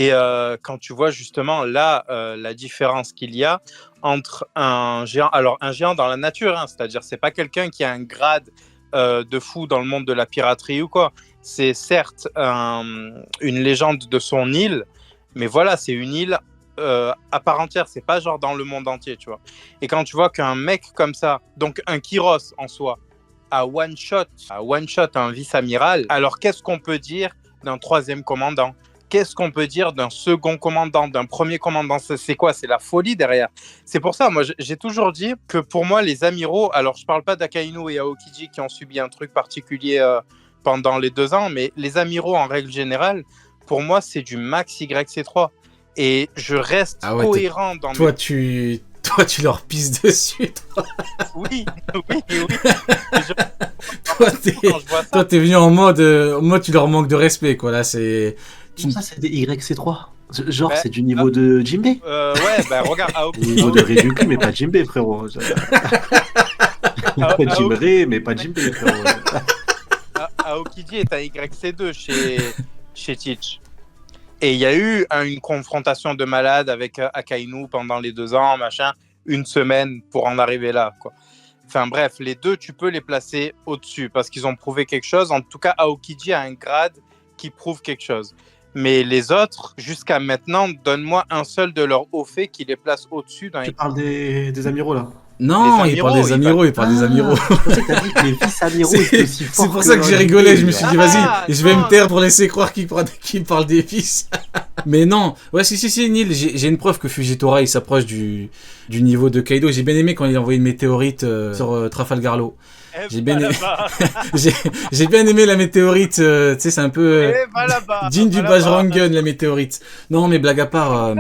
Et quand tu vois justement là la différence qu'il y a entre un géant, alors un géant dans la nature, hein, c'est-à-dire c'est pas quelqu'un qui a un grade de fou dans le monde de la piraterie ou quoi. C'est certes une légende de son île, mais voilà, c'est une île à part entière, c'est pas genre dans le monde entier, tu vois. Et quand tu vois qu'un mec comme ça, donc un Kyros en soi, à one shot un vice-amiral, alors qu'est-ce qu'on peut dire d'un troisième commandant? Qu'est-ce qu'on peut dire d'un second commandant, d'un premier commandant? C'est quoi? C'est la folie derrière. C'est pour ça, moi, j'ai toujours dit que pour moi, les amiraux, alors je parle pas d'Akainu et Aokiji qui ont subi un truc particulier pendant les 2 ans, mais les amiraux en règle générale, pour moi, c'est du max YC3. Et je reste cohérent dans Toi, tu leur pisses dessus, toi. Oui. Toi, t'es venu en mode, tu leur manques de respect, quoi. Là, c'est... Ça, c'est des YC3. Genre, c'est du niveau de Jinbei. Ouais, bah regarde. Niveau de Ryuki, mais pas Jinbei, frérot. Jinbei, mais pas Jinbei, frérot. Aokiji est un YC2 chez Teach. Et il y a eu une confrontation de malade avec Akainu pendant les 2 ans, machin, une semaine pour en arriver là, quoi. Enfin bref, les deux, tu peux les placer au-dessus parce qu'ils ont prouvé quelque chose. En tout cas, Aokiji a un grade qui prouve quelque chose. Mais les autres, jusqu'à maintenant, donne-moi un seul de leurs hauts faits qui les place au-dessus d'un... Tu parles des amiraux, là? Non, il parle des amiraux. Je pensais que t'as dit que les vice-amiraux étaient aussi forts. C'est pour ça que j'ai rigolé, je me suis dit, vas-y, je vais me taire pour laisser croire qu'il parle des vices. Mais non, ouais, si, Neil, j'ai une preuve que Fujitora, il s'approche du niveau de Kaido. J'ai bien aimé quand il a envoyé une météorite sur Trafalgar Law. J'ai bien aimé la météorite, tu sais, c'est un peu digne du Bajrangun, la météorite. Non, mais blague à part,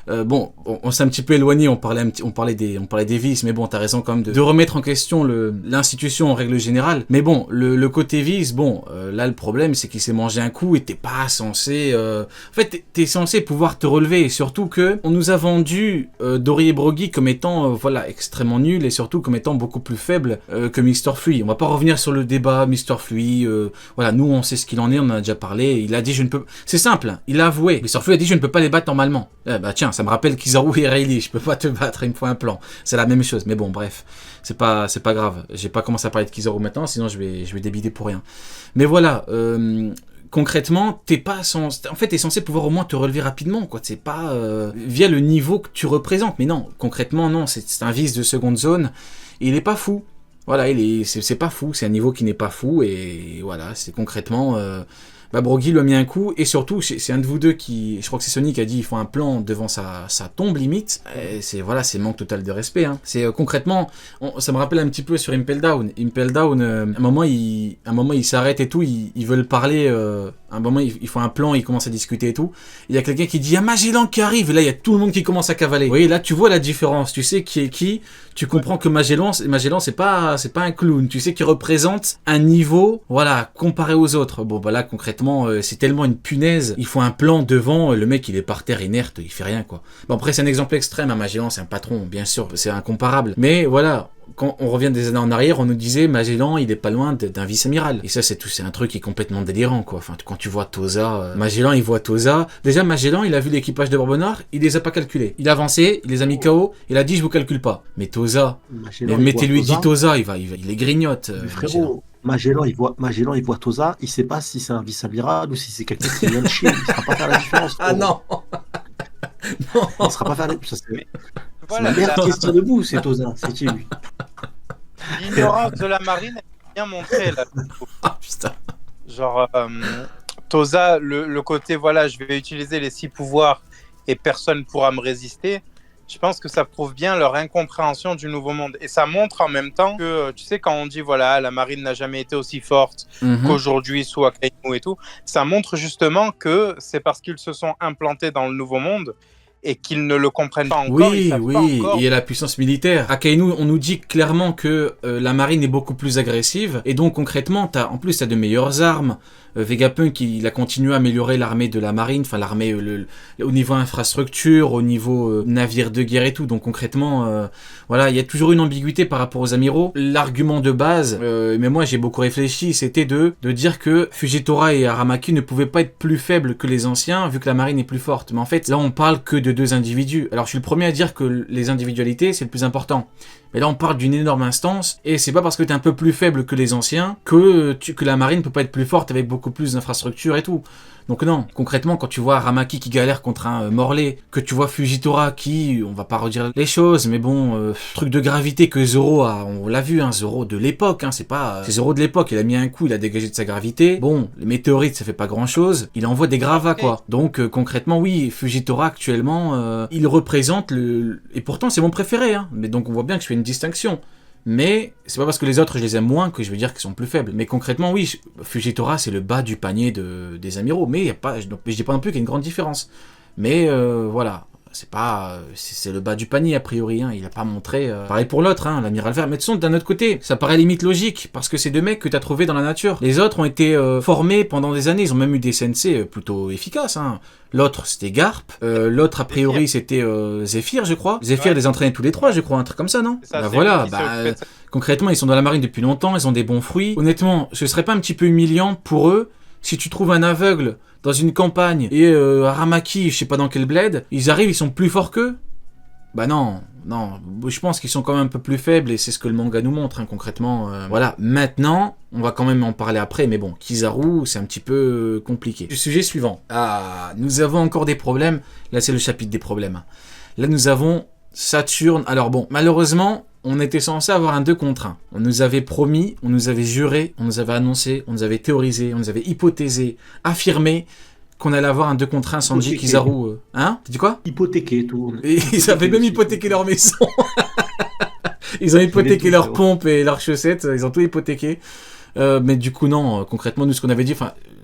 bon, on s'est un petit peu éloigné, on parlait des vices, mais bon, t'as raison quand même de remettre en question l'institution en règle générale. Mais bon, le côté vice, bon, là, le problème, c'est qu'il s'est mangé un coup et t'es pas censé, en fait, t'es censé pouvoir te relever, et surtout que on nous a vendu Dori et Brogy comme étant, voilà, extrêmement nul, et surtout comme étant beaucoup plus faible que Mr. Flui. On va pas revenir sur le débat Mr. Flui, voilà, nous on sait ce qu'il en est, on en a déjà parlé, il a dit c'est simple, hein, il a avoué, Mr. Flui a dit je ne peux pas les battre normalement. Bah tiens, ça me rappelle Kizaru et Rayleigh, je peux pas te battre, il me faut un plan. C'est la même chose, mais bon, bref, c'est pas grave, j'ai pas commencé à parler de Kizaru maintenant, sinon je vais débiter pour rien. Mais voilà, concrètement, t'es censé pouvoir au moins te relever rapidement, quoi. C'est pas via le niveau que tu représentes, mais non, concrètement non, c'est un vice de seconde zone, et il est pas fou. Voilà, c'est pas fou, c'est un niveau qui n'est pas fou, et voilà, c'est concrètement... Brogy lui a mis un coup, et surtout, c'est un de vous deux qui... Je crois que c'est Sonic qui a dit il faut un plan devant sa tombe, limite. C'est manque total de respect. Hein. C'est concrètement... ça me rappelle un petit peu sur Impel Down. Impel Down, un moment, ils s'arrêtent et tout, ils veulent parler... un moment, ils font un plan, ils commencent à discuter et tout. Il y a quelqu'un qui dit « Il y a Magellan qui arrive !» Et là, il y a tout le monde qui commence à cavaler. Vous voyez, là, tu vois la différence. Tu sais qui est qui. Tu comprends que Magellan, c'est pas un clown. Tu sais qu'il représente un niveau, voilà, comparé aux autres. Bon, bah là, concrètement, c'est tellement une punaise. Il faut un plan devant, le mec, il est par terre inerte, il fait rien, quoi. Bon, après, c'est un exemple extrême. Hein, Magellan, c'est un patron, bien sûr, c'est incomparable. Mais voilà... Quand on revient des années en arrière, on nous disait Magellan, il est pas loin d'un vice-amiral. Et ça, c'est un truc qui est complètement délirant, quoi. Enfin, quand tu vois Toza, Magellan, il voit Toza. Déjà, Magellan, il a vu l'équipage de Bourbonnard, il les a pas calculés. Il a avancé, il les a mis KO, il a dit je vous calcule pas. Mais Toza, mettez-lui dit Toza, il les grignote. Frérot, Magellan, il voit Toza, il sait pas si c'est un vice-amiral ou si c'est quelqu'un qui vient de Chine. Il sera pas faire la différence. Ah non. Non. Il sera pas faire la différence. Voilà, la merde qui se tient debout, c'est Toza. C'est qui, lui? L'ignorance de la marine est bien montrée, là. Ah, putain. Genre, Toza, le côté, voilà, je vais utiliser les 6 pouvoirs et personne pourra me résister. Je pense que ça prouve bien leur incompréhension du nouveau monde. Et ça montre en même temps que, tu sais, quand on dit, voilà, la marine n'a jamais été aussi forte qu'aujourd'hui sous Akainu et tout, ça montre justement que c'est parce qu'ils se sont implantés dans le nouveau monde et qu'ils ne le comprennent pas encore. Oui, il y a la puissance militaire. Akainu, on nous dit clairement que la marine est beaucoup plus agressive, et donc concrètement, en plus, t'as de meilleures armes. Vegapunk, il a continué à améliorer l'armée de la marine, enfin l'armée au niveau infrastructure, au niveau navire de guerre et tout. Donc concrètement, voilà, il y a toujours une ambiguïté par rapport aux amiraux. L'argument de base, mais moi j'ai beaucoup réfléchi, c'était de dire que Fujitora et Aramaki ne pouvaient pas être plus faibles que les anciens, vu que la marine est plus forte. Mais en fait, là on parle que de deux individus. Alors je suis le premier à dire que les individualités, c'est le plus important. Mais là, on parle d'une énorme instance, et c'est pas parce que t'es un peu plus faible que les anciens que la marine peut pas être plus forte avec beaucoup plus d'infrastructures et tout. Donc non, concrètement, quand tu vois Aramaki qui galère contre un Morlaix, que tu vois Fujitora qui, on va pas redire les choses, mais bon, truc de gravité que Zoro a, on l'a vu, hein, Zoro de l'époque, hein, c'est Zoro de l'époque, il a mis un coup, il a dégagé de sa gravité. Bon, les météorites, ça fait pas grand chose, il envoie des gravats, quoi. Donc concrètement, oui, Fujitora actuellement, il représente et pourtant c'est mon préféré, hein. Mais donc on voit bien que je fais une distinction. Mais c'est pas parce que les autres je les aime moins que je veux dire qu'ils sont plus faibles. Mais concrètement, oui, Fujitora c'est le bas du panier des amiraux. Mais je dis pas non plus qu'il y a une grande différence. Mais voilà, c'est le bas du panier a priori. Hein. Il a pas montré. Pareil pour l'autre, hein, l'amiral vert. Mais de toute façon, d'un autre côté, ça paraît limite logique parce que c'est deux mecs que t'as trouvés dans la nature. Les autres ont été formés pendant des années. Ils ont même eu des sensei plutôt efficaces. Hein. L'autre, c'était Garp. L'autre, a priori, c'était Zephyr, je crois. Zephyr les entraînait tous les trois, je crois, un truc comme ça, non? Ça, bah voilà, concrètement, ils sont dans la marine depuis longtemps, ils ont des bons fruits. Honnêtement, ce serait pas un petit peu humiliant pour eux si tu trouves un aveugle dans une campagne et Aramaki, je sais pas dans quel bled, ils arrivent, ils sont plus forts qu'eux? Bah non, je pense qu'ils sont quand même un peu plus faibles et c'est ce que le manga nous montre, hein, concrètement. Voilà, maintenant, on va quand même en parler après, mais bon, Kizaru, c'est un petit peu compliqué. Le sujet suivant. Ah, nous avons encore des problèmes. Là, c'est le chapitre des problèmes. Là, nous avons Saturne. Alors bon, malheureusement, on était censé avoir un 2 contre 1. On nous avait promis, on nous avait juré, on nous avait annoncé, on nous avait théorisé, on nous avait hypothésé, affirmé qu'on allait avoir un 2 contre 1 Sanji, Kizaru. Hein? Tu dis quoi? Hypothéqué, tout. Et ils avaient même hypothéqué leur maison. Ils ont hypothéqué leurs pompes et leurs chaussettes, ils ont tout hypothéqué. Mais du coup, non, concrètement, nous, ce qu'on avait dit,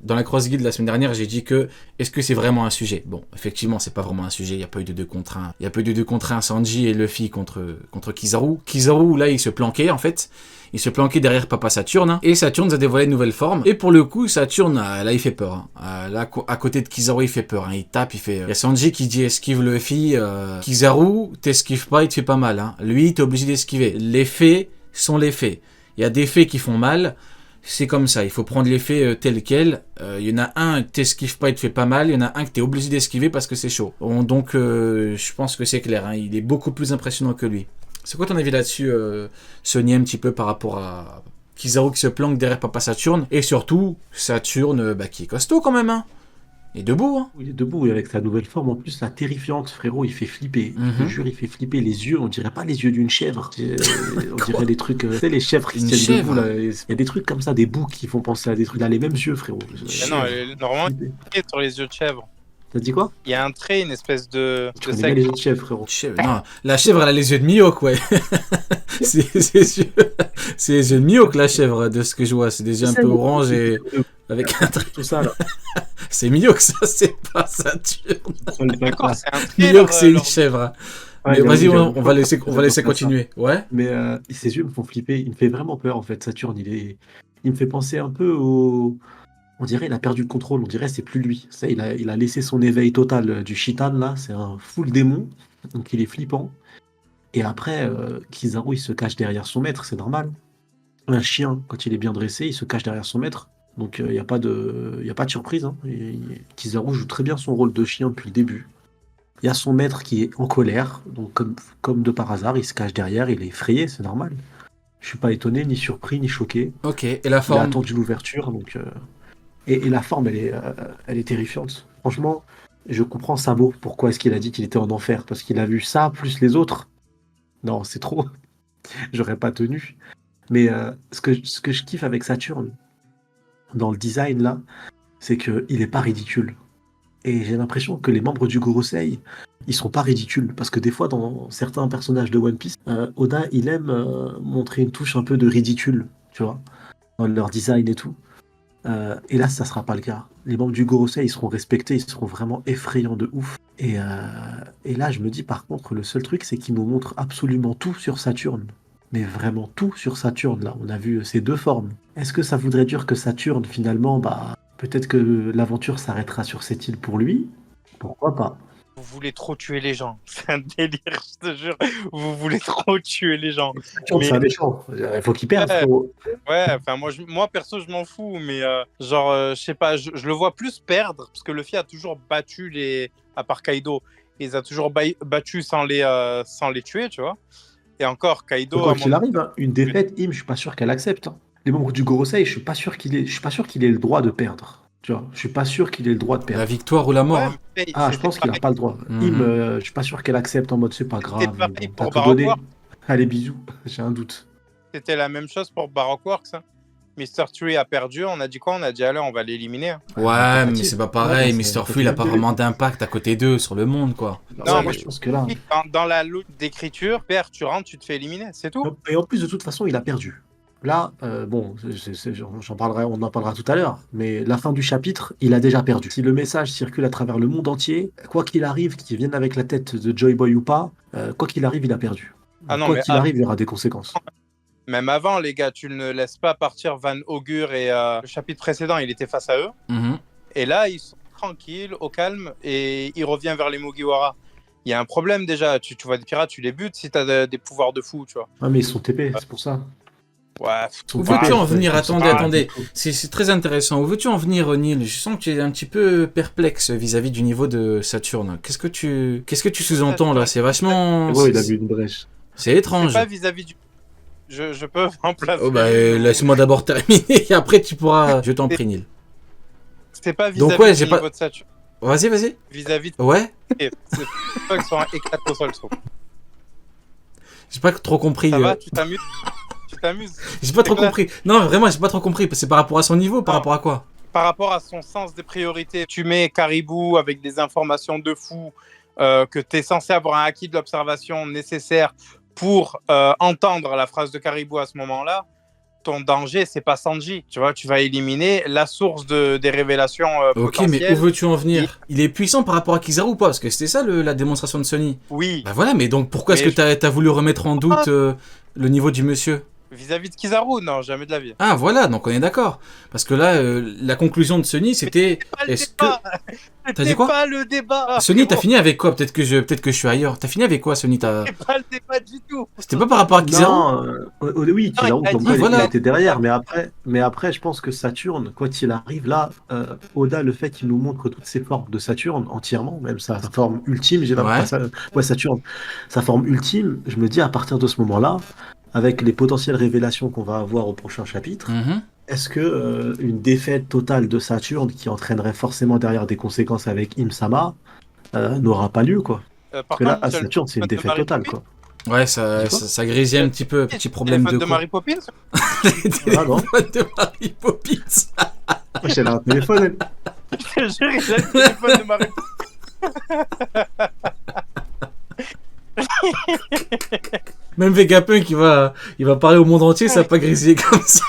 dans la cross guide la semaine dernière, j'ai dit que, est-ce que c'est vraiment un sujet? Bon, effectivement, c'est pas vraiment un sujet, il n'y a pas eu de 2 contre 1. Il n'y a pas eu de 2 contre 1 Sanji et Luffy contre Kizaru. Kizaru, là, il se planquait, en fait. Il se planquait derrière Papa Saturne, hein. Et Saturne a dévoilé une nouvelle forme. Et pour le coup, Saturne, là, il fait peur. Hein. Là, à côté de Kizaru, il fait peur. Hein. Il tape, il y a Sanji qui dit esquive Luffy. Kizaru, t'esquives pas, il te fait pas mal. Hein. Lui, t'es obligé d'esquiver. Les faits sont les faits. Il y a des faits qui font mal. C'est comme ça, il faut prendre les faits tels quels. Il y en a un, t'esquives pas, il te fait pas mal. Il y en a un que t'es obligé d'esquiver parce que c'est chaud. Donc, je pense que c'est clair. Hein. Il est beaucoup plus impressionnant que lui. C'est quoi ton avis là-dessus, Sonia, un petit peu par rapport à Kizaru qui se planque derrière Papa Saturne? Et surtout, Saturne, qui est costaud quand même, hein. Il est debout, hein. Il est debout, et avec sa nouvelle forme, en plus, la terrifiante, frérot, il fait flipper. Je te jure, il fait flipper. Les yeux, on dirait pas les yeux d'une chèvre. On dirait des trucs, tu sais, les chèvres qui se tiennent debout, là. Il y a des trucs comme ça, des boucs qui font penser à des trucs. Il a les mêmes yeux, frérot. Non, normalement, il est sur les yeux de chèvre. T'as dit quoi? Il y a un trait, une espèce de Tu connais bien les yeux de chèvre, frérot. Non, la chèvre, elle a les yeux de Mihawk, ouais. c'est les yeux de Mihawk, la chèvre, de ce que je vois. C'est des yeux un peu orange et avec un trait. Tout ça, là. C'est Mihawk, ça, c'est pas Saturne. D'accord, c'est un trait. Mihawk, c'est une chèvre. Mais vas-y, on va laisser continuer. Ouais. Mais ses yeux me font flipper. Il me fait vraiment peur, en fait, Saturne. Il me fait penser un peu au... On dirait qu'il a perdu le contrôle, on dirait que c'est plus lui. Ça, il a laissé son éveil total du Shitan, là, c'est un full démon, donc il est flippant. Et après, Kizaru, il se cache derrière son maître, c'est normal. Un chien, quand il est bien dressé, il se cache derrière son maître, donc il n'y a pas de surprise. Hein. Kizaru joue très bien son rôle de chien depuis le début. Il y a son maître qui est en colère, donc comme de par hasard, il se cache derrière, il est effrayé, c'est normal. Je suis pas étonné, ni surpris, ni choqué. Ok, et la forme? Il a attendu l'ouverture, donc... Et la forme, elle est terrifiante. Franchement, je comprends Sabo. Pourquoi est-ce qu'il a dit qu'il était en enfer? Parce qu'il a vu ça, plus les autres. Non, c'est trop. J'aurais pas tenu. Mais ce que je kiffe avec Saturne, dans le design, là, c'est qu'il est pas ridicule. Et j'ai l'impression que les membres du Gorosei, ils sont pas ridicules. Parce que des fois, dans certains personnages de One Piece, Oda, il aime montrer une touche un peu de ridicule, tu vois, dans leur design et tout. Et là, ça sera pas le cas. Les membres du Gorosei, ils seront respectés, ils seront vraiment effrayants de ouf. Et là, je me dis, par contre, le seul truc, c'est qu'ils nous montrent absolument tout sur Saturne. Mais vraiment tout sur Saturne, là. On a vu ces deux formes. Est-ce que ça voudrait dire que Saturne, finalement, bah, peut-être que l'aventure s'arrêtera sur cette île pour lui? Pourquoi pas? Vous voulez trop tuer les gens. C'est un délire, je te jure. Vous voulez trop tuer les gens. Saturne, c'est un méchant. Il faut qu'il perde. Ouais, enfin, moi perso, je m'en fous. Mais je sais pas, je le vois plus perdre. Parce que Luffy a toujours battu à part Kaido, il les a toujours battus sans les tuer, tu vois. Et encore, Kaido. Quoi qu'il arrive, hein, une défaite, je suis pas sûr qu'elle accepte. Hein. Les membres du Gorosei, je suis pas sûr qu'il ait le droit de perdre. Tu vois, je suis pas sûr qu'il ait le droit de perdre. La victoire ou la mort. Ouais, Hein. Je pense qu'il a pas le droit. Je suis pas sûr qu'elle accepte en mode c'est pas grave. Pareil Bon, pour t'as tout donné. Baroque. Allez, bisous. J'ai un doute. C'était la même chose pour Baroque Works. Hein. Mr. Tree a perdu, on a dit quoi? On a dit allez, on va l'éliminer. Hein. Ouais, mais c'est pas pareil. Mr. Fu, il a pas deux. vraiment d'impact à côté d'eux sur le monde, quoi. Non, moi je pense que là. Dans la loot d'écriture, perds, tu rentres, tu te fais éliminer, c'est tout. Et en plus, de toute façon, il a perdu. Là, bon, j'en parlerai, on en parlera tout à l'heure, mais la fin du chapitre, il a déjà perdu. Si le message circule à travers le monde entier, quoi qu'il arrive, qu'il vienne avec la tête de Joy Boy ou pas, quoi qu'il arrive, il a perdu. Ah non, Quoi mais qu'il arrive, il y aura des conséquences. Même avant, les gars, tu ne laisses pas partir Van Augur et le chapitre précédent, il était face à eux. Et là, ils sont tranquilles, au calme, et il revient vers les Mugiwara. Il y a un problème déjà, tu vois des pirates, tu les butes si tu as des pouvoirs de fou, tu vois. Ah, mais ils sont TP, c'est pour ça. Ouais. Où veux-tu en venir? Attendez. C'est très intéressant. Où veux-tu en venir, Neil? Je sens que tu es un petit peu perplexe vis-à-vis du niveau de Saturne. Qu'est-ce que tu sous-entends là? C'est vachement... Ouais, il a vu une brèche. C'est étrange. C'est pas vis-à-vis du... Je peux remplacer... Oh bah, laisse-moi d'abord terminer, et après tu pourras... Je t'en prie, Neil. C'est pas vis-à-vis du niveau de Saturne. Vas-y. Vis-à-vis de... Ouais. C'est pas qu'ils sont éclatés au sol, je trouve. J'ai pas trop compris. Ça va, tu t'amuses? J'ai pas trop compris. Non, vraiment, j'ai pas trop compris. C'est par rapport à son niveau, par rapport à quoi? Par rapport à son sens des priorités. Tu mets Caribou avec des informations de fou, que tu es censé avoir un acquis de l'observation nécessaire pour entendre la phrase de Caribou à ce moment-là. Ton danger, c'est pas Sanji. Tu vois, tu vas éliminer la source des révélations potentielles. Ok, mais où veux-tu en venir? Il est puissant par rapport à Kizaru ou pas? Parce que c'était ça la démonstration de Sunny. Oui. Bah voilà, mais donc pourquoi est-ce que t'as voulu remettre en doute le niveau du monsieur? Vis-à-vis de Kizaru, non, jamais de la vie. Ah voilà, donc on est d'accord. Parce que là, la conclusion de Sunny, c'était... Est-ce que... T'as dit quoi? C'était pas le débat. Sunny, t'as fini avec quoi? Peut-être que je suis ailleurs. T'as fini avec quoi, Sunny? C'était pas le débat du tout. C'était pas par rapport à Kizaru? Non, oui, Kizaru, comme quoi, voilà. il était derrière. Mais après, je pense que Saturne, quoi qu'il arrive, là, Oda, le fait qu'il nous montre toutes ces formes de Saturne entièrement, même sa forme ultime, Saturne, sa forme ultime, je me dis, à partir de ce moment-là, avec les potentielles révélations qu'on va avoir au prochain chapitre, est-ce que une défaite totale de Saturne, qui entraînerait forcément derrière des conséquences avec Im-sama, n'aura pas lieu, quoi? Parce que là, Saturne, c'est une défaite totale, quoi. Ouais, ça grésille un petit peu, petit problème de... de Mary Poppins. Les téléphones de Mary Poppins. J'ai un téléphone. Je te jure, il a le téléphone de Mary Poppins. Même Vegapunk, il va parler au monde entier, ça va pas grésiller comme ça.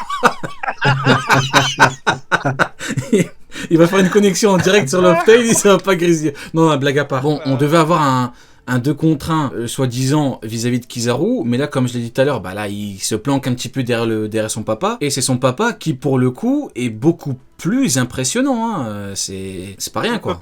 Il va faire une connexion en direct sur l'Oftail, ça va pas grésiller. Non, blague à part. Bon, on devait avoir un 2 contre 1, soi-disant, vis-à-vis de Kizaru, mais là, comme je l'ai dit tout à l'heure, bah là, il se planque un petit peu derrière son papa, et c'est son papa qui, pour le coup, est beaucoup plus impressionnant, hein. C'est pas rien, quoi.